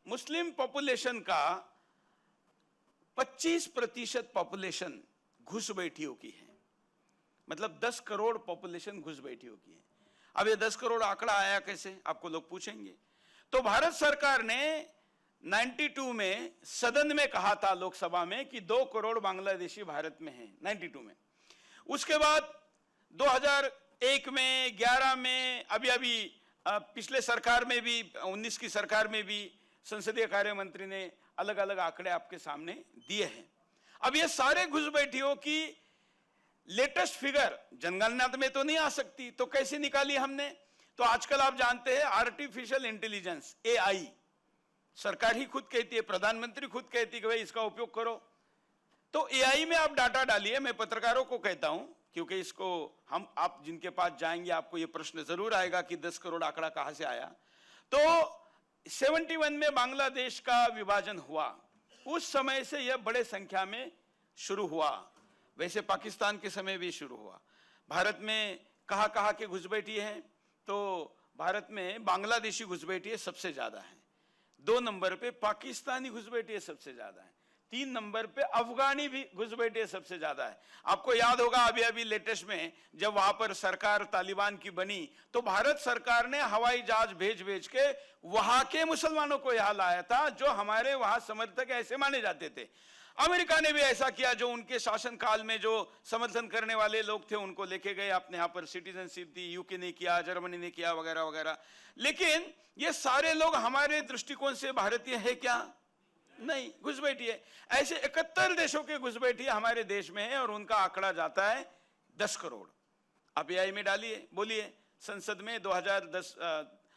Muslim population का 25% population घुसपैठियों की है। मतलब 10 करोड़ पॉपुलेशन घुसपैठियों की है। अब ये 10 करोड़ आंकड़ा आया कैसे, आपको लोग पूछेंगे। तो भारत सरकार ने 92 में सदन में कहा था, लोकसभा में, कि 2 करोड़ बांग्लादेशी भारत में हैं, 92 में। उसके बाद 2001 में, 11 में, अभी पिछले सरकार में भी, 19 की सरकार में भी संसदीय कार्य मंत्री ने अलग अलग आंकड़े आपके सामने दिए हैं। अब ये सारे घुसपैठियों की लेटेस्ट फिगर जनगणना में तो नहीं आ सकती, तो कैसे निकाली हमने? तो आजकल आप जानते हैं आर्टिफिशियल इंटेलिजेंस, AI, सरकार ही खुद कहती है, प्रधानमंत्री खुद कहती है कि भाई इसका उपयोग करो। तो AI में आप डाटा डालिए। मैं पत्रकारों को कहता हूं, क्योंकि इसको आप जिनके पास जाएंगे आपको ये प्रश्न जरूर आएगा कि 10 करोड़ आंकड़ा कहां से आया। तो 71 में बांग्लादेश का विभाजन हुआ, उस समय से यह बड़े संख्या में शुरू हुआ। वैसे पाकिस्तान के समय भी शुरू हुआ। भारत में कहां कहां के घुसपैठी हैं? तो भारत में बांग्लादेशी घुसपैठी सबसे ज्यादा है, 2 नंबर पे पाकिस्तानी घुसपैठी सबसे ज्यादा है, 3 नंबर पे अफगानी भी घुसपैठी सबसे ज्यादा है। आपको याद होगा अभी लेटेस्ट में जब वहां पर सरकार तालिबान की बनी, तो भारत सरकार ने हवाई जहाज भेज के वहां के मुसलमानों को यहां लाया था, जो हमारे वहां समर्थक ऐसे माने जाते थे। अमेरिका ने भी ऐसा किया, जो उनके शासनकाल में जो समर्थन करने वाले लोग थे उनको लेके गए, अपने यहां पर सिटीजनशिप दी। यूके ने किया, जर्मनी ने किया, वगैरह वगैरह। लेकिन ये सारे लोग हमारे दृष्टिकोण से भारतीय है क्या? नहीं, घुसपैठी है। ऐसे 71 देशों के घुसपैठी हमारे देश में है और उनका आंकड़ा जाता है 10 करोड़। आप AI में डालिए, बोलिए। संसद में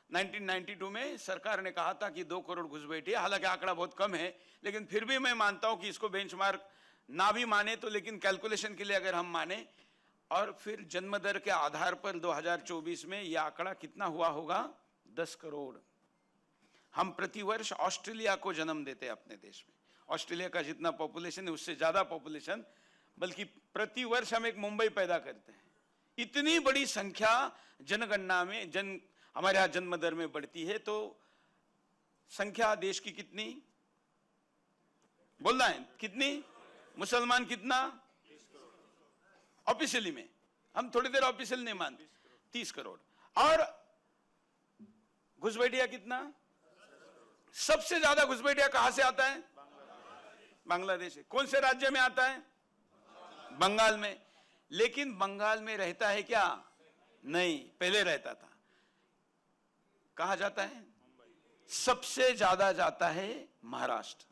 1992 में सरकार ने कहा था कि 2 करोड़ घुसपैठी है। हालांकि आंकड़ा बहुत कम है, लेकिन फिर भी मैं मानता हूं कि इसको बेंचमार्क ना भी माने तो, लेकिन कैलकुलेशन के लिए अगर हम माने, और फिर जन्म दर के आधार पर 2024 में यह आंकड़ा कितना हुआ होगा? 10 करोड़। हम प्रतिवर्ष ऑस्ट्रेलिया को जन्म देते हैं अपने देश में। ऑस्ट्रेलिया का जितना पॉपुलेशन है उससे ज्यादा पॉपुलेशन, बल्कि प्रतिवर्ष हम एक मुंबई पैदा करते हैं। इतनी बड़ी संख्या जनगणना में हमारे यहां जन्म दर में बढ़ती है। तो संख्या देश की कितनी बोलना है? कितनी? मुसलमान कितना? ऑफिशियली में, हम थोड़ी देर ऑफिशियल नहीं मानते, 30 करोड़। और घुसपैठिया कितना? सबसे ज्यादा घुसपैठिया कहां से आता है? बांग्लादेश से। कौन से राज्य में आता है? बंगाल में। लेकिन बंगाल में रहता है क्या? नहीं, पहले रहता था। कहां जाता है? सबसे ज्यादा जाता है महाराष्ट्र।